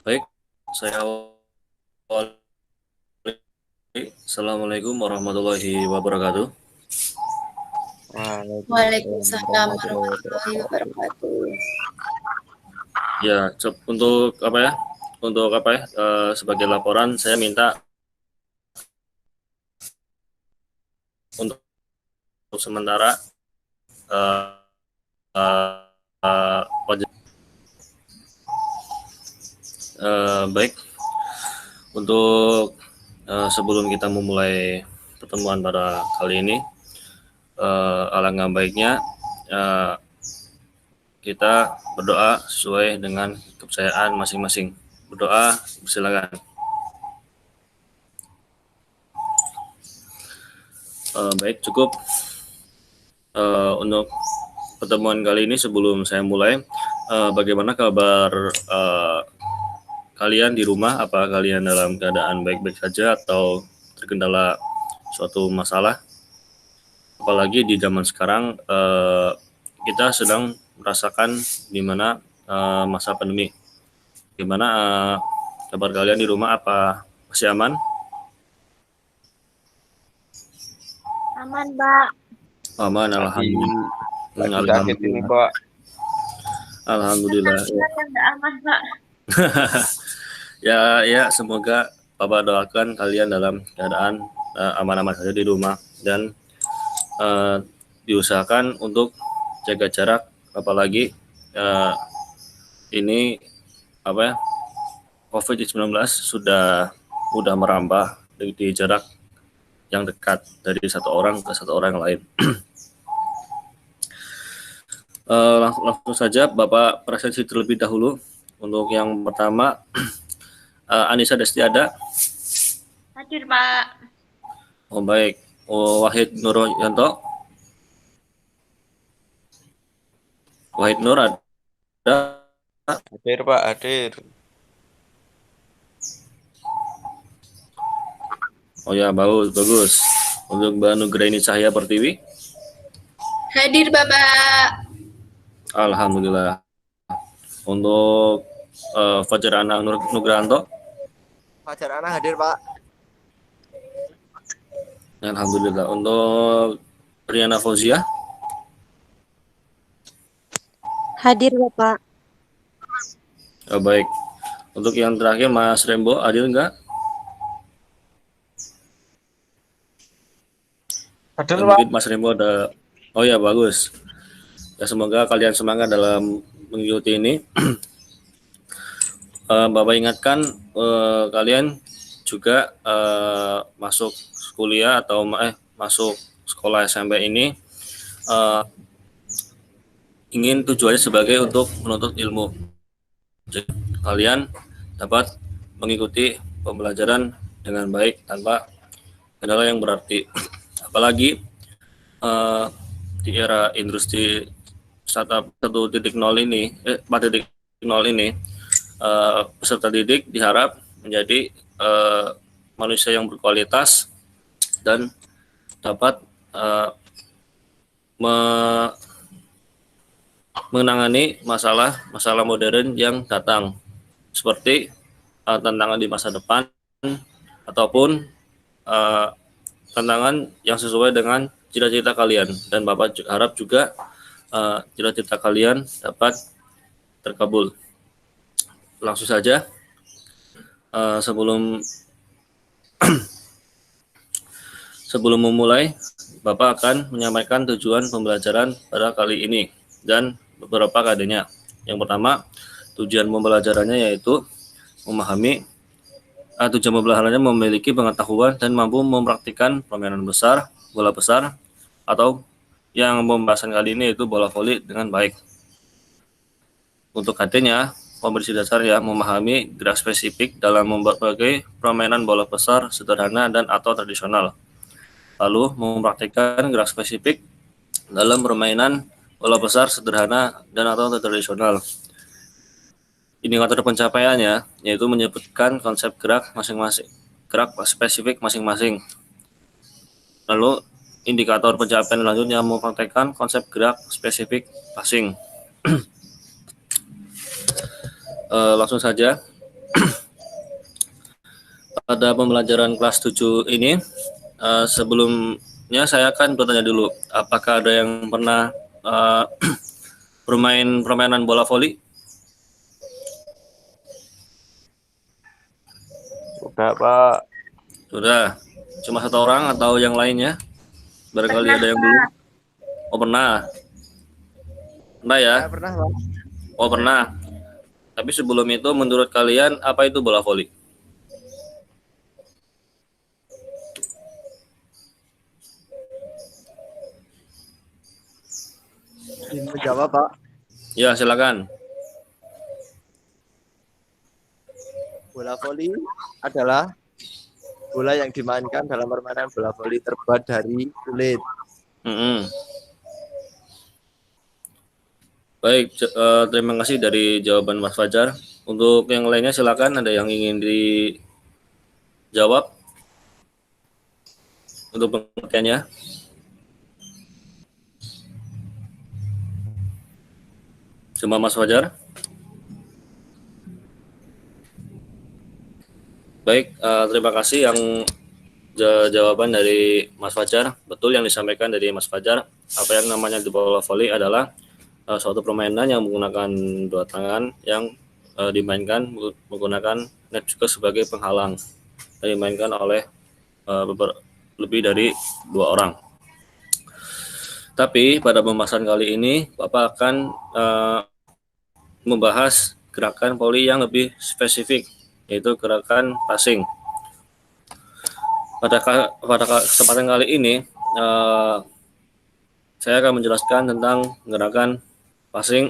Baik, saya awali. Assalamualaikum warahmatullahi wabarakatuh. Waalaikumsalam Waalaikumsalam warahmatullahi warahmatullahi wabarakatuh. wabarakatuh. Ya, untuk apa ya? Untuk apa ya? Sebagai laporan, saya minta untuk sementara eh, wajib. Baik, untuk sebelum kita memulai pertemuan pada kali ini, alangkah baiknya eh, kita berdoa sesuai dengan kepercayaan masing-masing. Berdoa, silakan. Baik, cukup untuk pertemuan kali ini. Sebelum saya mulai, bagaimana kabar kalian di rumah? Apa kalian dalam keadaan baik-baik saja atau terkendala suatu masalah? Apalagi di zaman sekarang kita sedang merasakan di mana masa pandemi. Gimana kabar kalian di rumah? Apa masih aman? Aman, Mbak. Aman, alhamdulillah. Lagi sakit ini, Alhamdulillah. Pak. Alhamdulillah. Kita yang nggak aman, Mbak. Ya, semoga Bapak doakan kalian dalam keadaan aman-aman saja di rumah dan diusahakan untuk jaga jarak, apalagi ini apa ya, COVID-19 sudah merambah di jarak yang dekat dari satu orang ke satu orang lain. Langsung saja Bapak presentasi terlebih dahulu. Untuk yang pertama, Anissa Destiada. Hadir, Pak. Oh baik. Wahid Nuryanto. Wahid Nur ada. Hadir, Pak, hadir. Oh ya, bagus. Untuk Mbak Nugraini Cahya Pertiwi. Hadir, Bapak. Alhamdulillah. Untuk Fajar Anang Nugrahanto. Fajar Ana hadir, Pak. Alhamdulillah. Untuk Riana Fauzia. Hadir Bapak. Oh, baik. Untuk yang terakhir Mas Rembo, hadir enggak? Hadir, Pak. Mungkin Mas Rembo ada. Oh ya, bagus. Ya, semoga kalian semangat dalam mengikuti ini. Bapak ingatkan kalian juga masuk kuliah atau masuk sekolah SMP ini ingin tujuannya sebagai untuk menuntut ilmu. Jadi, kalian dapat mengikuti pembelajaran dengan baik tanpa kendala yang berarti. Apalagi di era industri startup 1.0 ini, 4.0 ini, peserta didik diharap menjadi manusia yang berkualitas dan dapat menangani masalah modern yang datang, seperti tantangan di masa depan ataupun tantangan yang sesuai dengan cita-cita kalian. Dan Bapak harap juga cita-cita kalian dapat terkabul. Langsung saja, sebelum memulai, Bapak akan menyampaikan tujuan pembelajaran pada kali ini dan beberapa kadernya. Yang pertama, tujuan pembelajarannya yaitu memahami tujuan pembelajarannya memiliki pengetahuan dan mampu mempraktikkan permainan besar, bola besar, atau yang pembahasan kali ini yaitu bola voli dengan baik. Untuk KD-nya, pemberi dasar ya, memahami gerak spesifik dalam berbagai permainan bola besar sederhana dan atau tradisional. Lalu mempraktikkan gerak spesifik dalam permainan bola besar sederhana dan atau tradisional. Indikator pencapaiannya yaitu menyebutkan konsep gerak masing-masing, gerak spesifik masing-masing. Lalu indikator pencapaian selanjutnya mempraktikkan konsep gerak spesifik passing. Langsung saja. pada pembelajaran kelas 7 ini, sebelumnya saya akan bertanya dulu, apakah ada yang pernah bermain permainan bola voli? Udah, Pak. Sudah. Cuma satu orang atau yang lainnya? Barangkali Pernah, ada yang Pak. belum. Oh, pernah. Pernah ya? Saya pernah, Pak. Oh, pernah. Tapi sebelum itu, menurut kalian, apa itu bola voli? Ingin menjawab, Pak. Ya, silakan. Bola voli adalah bola yang dimainkan dalam permainan bola voli terbuat dari kulit. Mm-mm. Baik, terima kasih dari jawaban Mas Fajar. Untuk yang lainnya silakan, ada yang ingin dijawab untuk pengertiannya. Cuma Mas Fajar. Baik, terima kasih yang jawaban dari Mas Fajar. Betul yang disampaikan dari Mas Fajar. Apa yang namanya bola voli adalah suatu permainan yang menggunakan dua tangan yang dimainkan menggunakan net juga sebagai penghalang dan dimainkan oleh lebih dari 2 orang. Tapi pada pembahasan kali ini Bapak akan membahas gerakan voli yang lebih spesifik, yaitu gerakan passing. Pada kesempatan kali ini saya akan menjelaskan tentang gerakan passing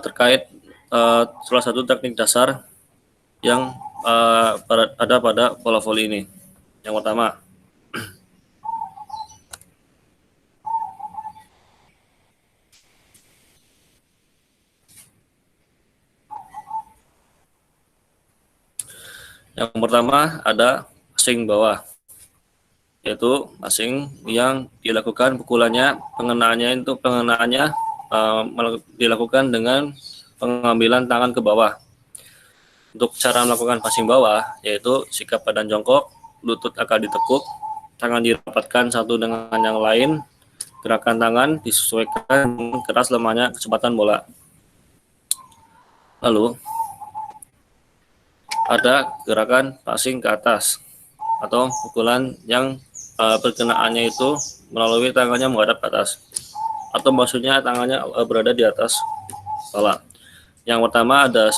terkait salah satu teknik dasar yang ada pada bola voli ini. Yang pertama, ada passing bawah, yaitu passing yang dilakukan pukulannya, pengenaannya dilakukan dengan pengambilan tangan ke bawah. Untuk cara melakukan passing bawah, yaitu sikap badan jongkok, lutut akan ditekuk, tangan dirapatkan satu dengan yang lain, gerakan tangan disesuaikan dengan keras lemahnya kecepatan bola. Lalu ada gerakan passing ke atas atau pukulan yang perkenaannya itu melalui tangannya menghadap ke atas, atau maksudnya tangannya berada di atas kepala. Yang pertama ada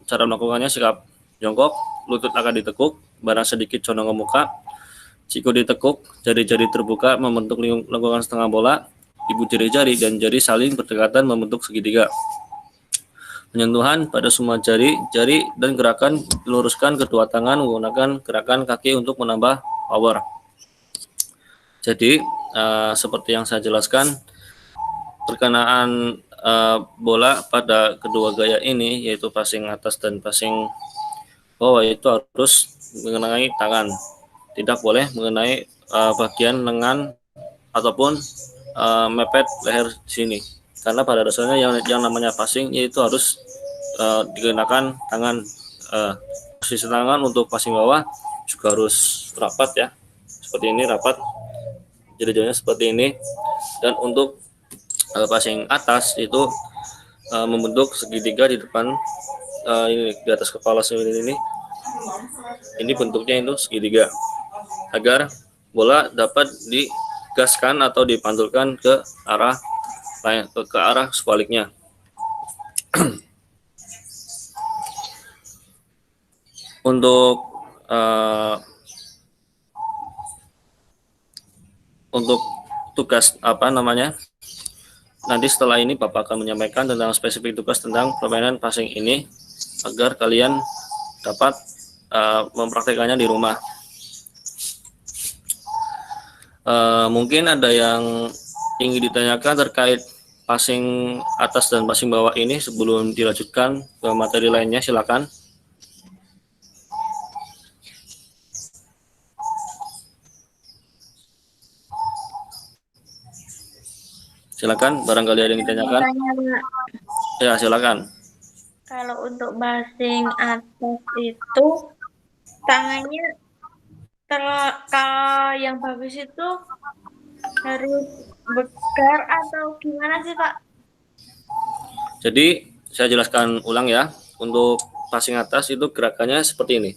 cara melakukannya sikap jongkok, lutut akan ditekuk, barang sedikit condong ke muka, siku ditekuk, jari-jari terbuka membentuk lengkungan setengah bola, ibu jari-jari dan jari saling berdekatan membentuk segitiga. Penyentuhan pada semua jari dan gerakan diluruskan kedua tangan menggunakan gerakan kaki untuk menambah power. Jadi seperti yang saya jelaskan, perkenaan bola pada kedua gaya ini, yaitu passing atas dan passing bawah, itu harus mengenai tangan, tidak boleh mengenai bagian lengan ataupun mepet leher sini. Karena pada dasarnya yang namanya passing yaitu harus dikenakan tangan, posisi tangan untuk passing bawah juga harus rapat ya, seperti ini, rapat, jari-jarinya seperti ini. Dan untuk passing atas itu membentuk segitiga di depan, ini di atas kepala seperti ini bentuknya itu segitiga, agar bola dapat digaskan atau dipantulkan ke arah sebaliknya. Untuk tugas nanti setelah ini Bapak akan menyampaikan tentang spesifik tugas tentang permainan passing ini agar kalian dapat mempraktekannya di rumah. Mungkin ada yang ingin ditanyakan terkait passing atas dan passing bawah ini sebelum dilanjutkan ke materi lainnya, silakan. Silakan, barangkali ada yang ditanyakan. Ya, silakan. Kalau untuk passing atas itu tangannya kalau yang bagus itu harus bekar atau gimana sih Pak? Jadi saya jelaskan ulang ya. Untuk passing atas itu gerakannya seperti ini.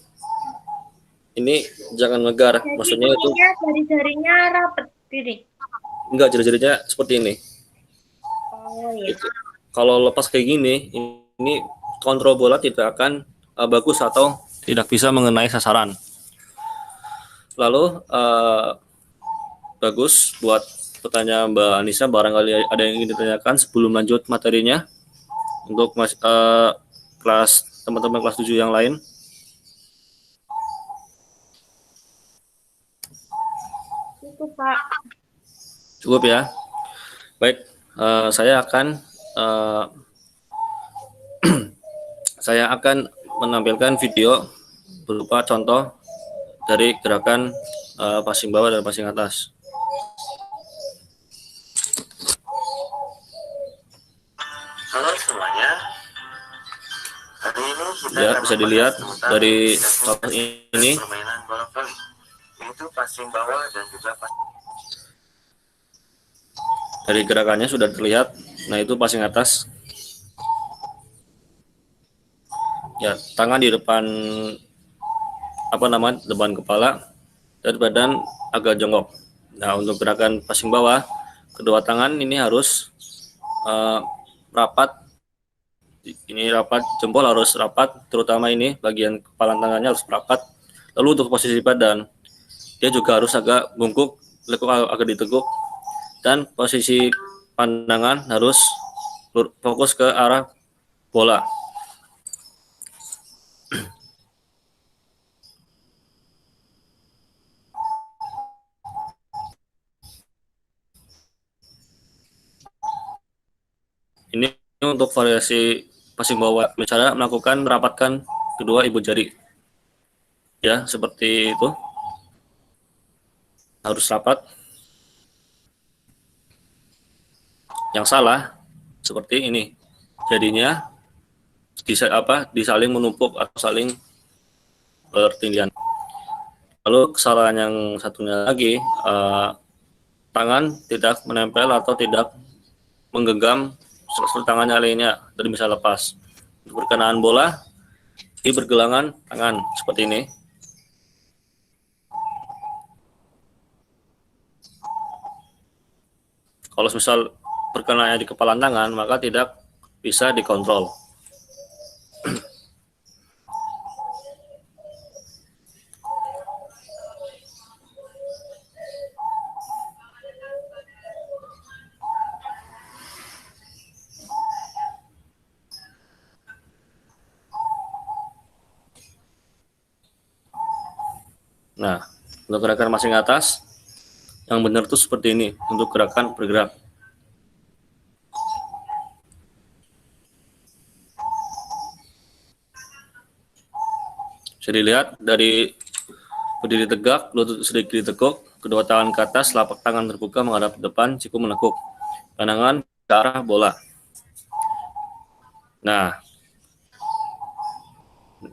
Ini jangan ngegar, Jadi maksudnya itu ininya jari-jarinya rapet gini. enggak, jari-jarinya seperti ini. Oh iya. Kalau lepas kayak gini, ini kontrol bola tidak akan bagus atau tidak bisa mengenai sasaran. Lalu bagus buat pertanyaan Mbak Anissa, barangkali ada yang ingin ditanyakan sebelum lanjut materinya untuk kelas teman-teman kelas 7 yang lain. Itu Pak. Cukup ya. Baik, saya akan menampilkan video berupa contoh dari gerakan passing bawah dan passing atas. Halo semuanya. Hari ini kita Ya, akan bisa dilihat membahas tentang dari teknik contoh ini. permainan bola voli, yaitu passing bawah dan juga passing. Dari gerakannya sudah terlihat. Nah, itu passing atas. Ya, tangan di depan depan kepala dan badan agak jongkok. Nah, untuk gerakan passing bawah, kedua tangan ini harus rapat. Ini rapat, jempol harus rapat, terutama ini bagian kepala tangannya harus rapat. Lalu untuk posisi badan, dia juga harus agak bungkuk, lekuk agak diteguk, dan posisi pandangan harus fokus ke arah bola. Ini untuk variasi passing bawah, cara merapatkan kedua ibu jari. Ya, seperti itu. Harus rapat. Yang salah seperti ini. Jadinya disaling menumpuk atau saling bertindihan. Lalu kesalahan yang satunya lagi, tangan tidak menempel atau tidak menggenggam seluruh tangannya lainnya dan bisa lepas. Untuk berkenaan bola di pergelangan tangan seperti ini. Kalau misal berkenaannya di kepala tangan, maka tidak bisa dikontrol. Nah, untuk gerakan passing atas, yang benar tuh seperti ini, untuk gerakan bergerak. Bisa dilihat dari berdiri tegak, lutut sedikit ditekuk, kedua tangan ke atas, telapak tangan terbuka menghadap ke depan, siku menekuk, pandangan ke arah bola. Nah,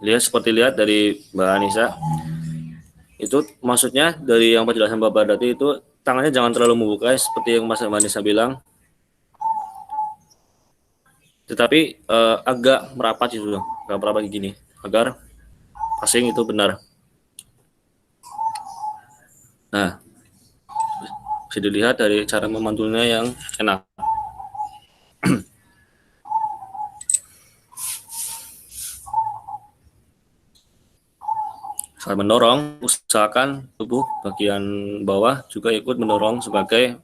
lihat dari Mbak Anissa, itu maksudnya dari yang penjelasan Bapak tadi itu tangannya jangan terlalu membuka seperti yang Mbak Anissa bilang, tetapi agak merapat itu, agak merapat gini, agar passing itu benar. Nah, bisa dilihat dari cara memantulnya yang enak. Saat mendorong, usahakan tubuh bagian bawah juga ikut mendorong sebagai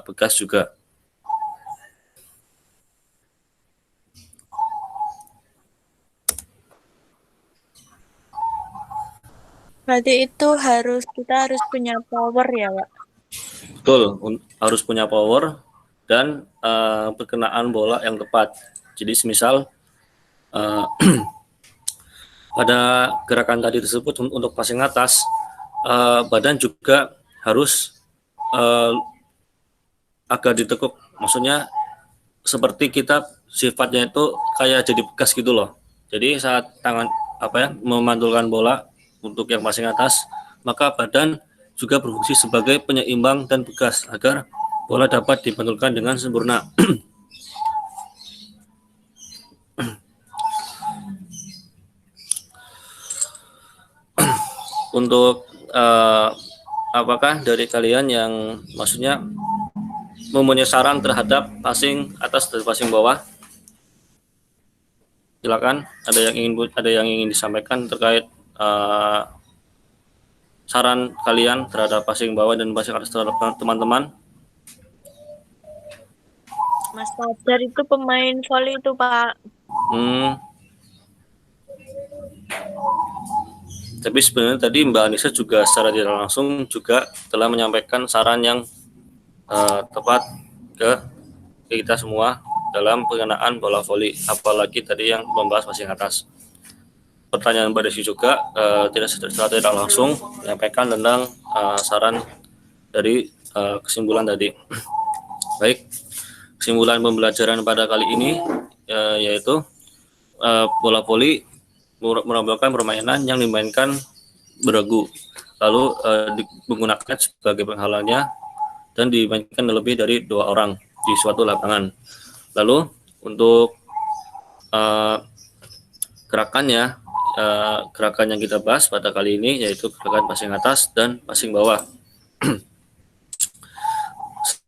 bekas juga. Berarti itu kita harus punya power ya, Pak? Betul, harus punya power dan perkenaan bola yang tepat. Jadi semisal pada gerakan tadi tersebut untuk passing atas, badan juga harus agak ditekuk. Maksudnya seperti kita sifatnya itu kayak jadi bekas gitu loh. Jadi saat tangan memantulkan bola untuk yang passing atas, maka badan juga berfungsi sebagai penyeimbang dan pegas agar bola dapat dipantulkan dengan sempurna. Untuk apakah dari kalian yang maksudnya mempunyai saran terhadap passing atas dan passing bawah? Silakan, ada yang ingin disampaikan terkait saran kalian terhadap passing bawah dan passing atas terhadap teman-teman? Mas Fajar itu pemain volley itu, Pak. Tapi sebenarnya tadi Mbak Anissa juga secara tidak langsung juga telah menyampaikan saran yang tepat ke kita semua dalam pengenaan bola voli, apalagi tadi yang membahas passing atas. Pertanyaan Mbak Desi juga tidak langsung menyampaikan tentang saran dari kesimpulan tadi. Baik, kesimpulan pembelajaran pada kali ini yaitu bola voli merupakan permainan yang dimainkan beregu, lalu menggunakan sebagai penghalangnya dan dimainkan lebih dari 2 orang di suatu lapangan. Lalu untuk gerakannya, gerakan yang kita bahas pada kali ini yaitu gerakan passing atas dan passing bawah.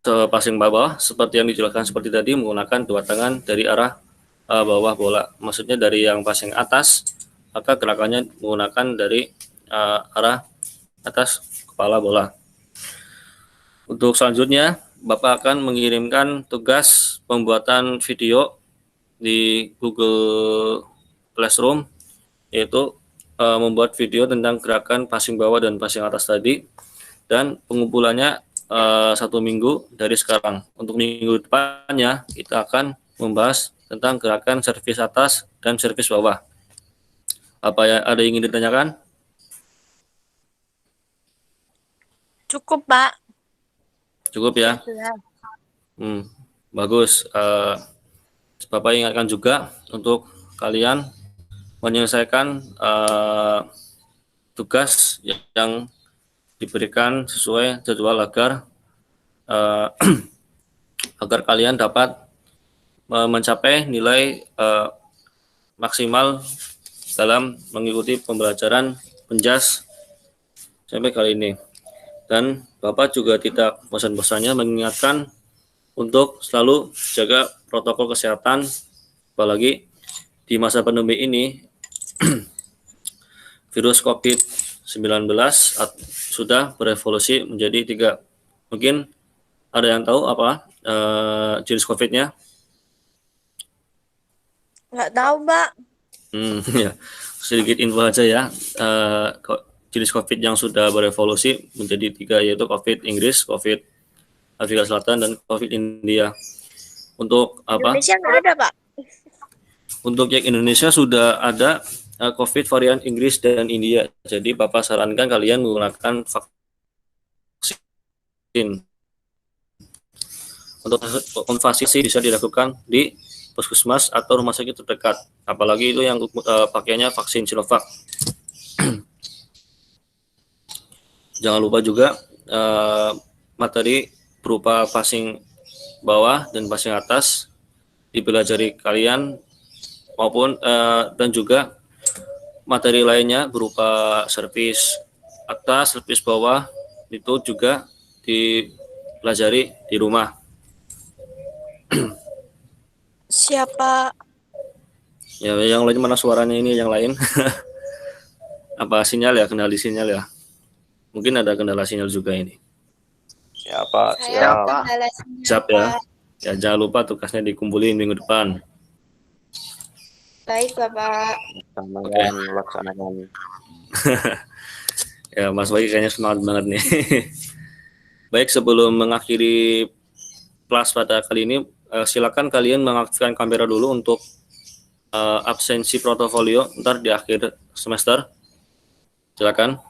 Passing bawah seperti yang dijelaskan seperti tadi menggunakan 2 tangan dari arah bawah bola. Maksudnya dari yang passing atas, maka gerakannya menggunakan dari arah atas kepala bola. Untuk selanjutnya, Bapak akan mengirimkan tugas pembuatan video di Google Classroom, yaitu membuat video tentang gerakan passing bawah dan passing atas tadi, dan pengumpulannya 1 minggu dari sekarang. Untuk minggu depannya, kita akan membahas tentang gerakan servis atas dan servis bawah. Apa ya, ada yang ingin ditanyakan? Cukup, Pak. Cukup ya? Bagus. Bapak ingatkan juga untuk kalian menyelesaikan tugas yang diberikan sesuai jadwal agar agar kalian dapat mencapai nilai maksimal dalam mengikuti pembelajaran penjas sampai kali ini. Dan Bapak juga tidak bosan-bosannya mengingatkan untuk selalu jaga protokol kesehatan, apalagi di masa pandemi ini virus COVID-19 sudah berevolusi menjadi 3. Mungkin ada yang tahu apa jenis COVID-nya? Nggak tahu, Pak. Ya, sedikit info aja ya. Jenis COVID yang sudah berevolusi menjadi 3, yaitu COVID Inggris, COVID Afrika Selatan, dan COVID India. Untuk apa? Indonesia nggak ada, Pak. Untuk yang Indonesia sudah ada COVID varian Inggris dan India. Jadi Bapak sarankan kalian menggunakan vaksin. Untuk vaksinasi bisa dilakukan di puskesmas atau rumah sakit terdekat. Apalagi itu yang pakainya vaksin Sinovac. Jangan lupa juga materi berupa passing bawah dan passing atas dipelajari kalian, maupun dan juga materi lainnya berupa servis atas, servis bawah, itu juga dipelajari di rumah. Siapa? Ya, yang lain mana suaranya ini yang lain? Apa sinyal ya, kendali sinyal ya? Mungkin ada kendala sinyal juga ini. Siapa? Siap ya. Ya, jangan lupa tugasnya dikumpulin minggu depan. Baik, Bapak. Laksanakan. Ya, Mas Bayi kayaknya semangat banget nih. Baik, sebelum mengakhiri kelas pada kali ini, silakan kalian mengaktifkan kamera dulu untuk absensi portofolio ntar di akhir semester. Silakan.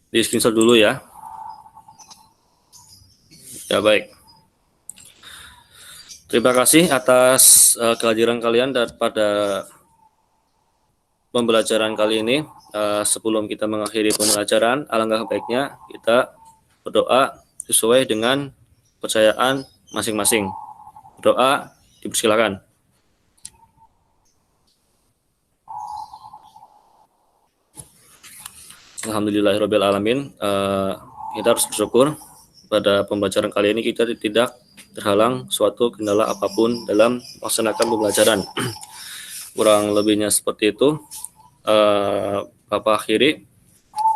Di screenshot dulu ya. Ya, baik. Terima kasih atas kehadiran kalian pada pembelajaran kali ini. Sebelum kita mengakhiri pembelajaran, alangkah baiknya kita berdoa sesuai dengan kepercayaan masing-masing. Berdoa, dipersilakan. Alhamdulillahirrabbilalamin. Kita harus bersyukur pada pembelajaran kali ini kita tidak terhalang suatu kendala apapun dalam melaksanakan pembelajaran. Kurang lebihnya seperti itu. Bapak akhiri.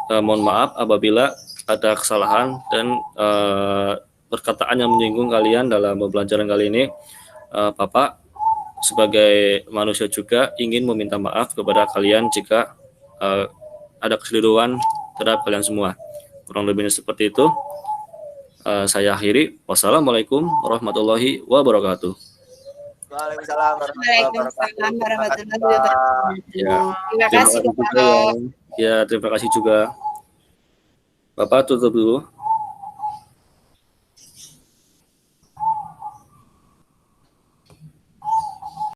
Mohon maaf apabila ada kesalahan dan perkataan yang menyinggung kalian dalam pembelajaran kali ini. Bapak sebagai manusia juga ingin meminta maaf kepada kalian jika ada kekeliruan terhadap kalian semua. Kurang lebihnya seperti itu. Saya akhiri. Wassalamualaikum warahmatullahi wabarakatuh. Waalaikumsalam warahmatullahi wabarakatuh. Ya, terima kasih juga. Ya, terima kasih juga. Bapak tutup dulu.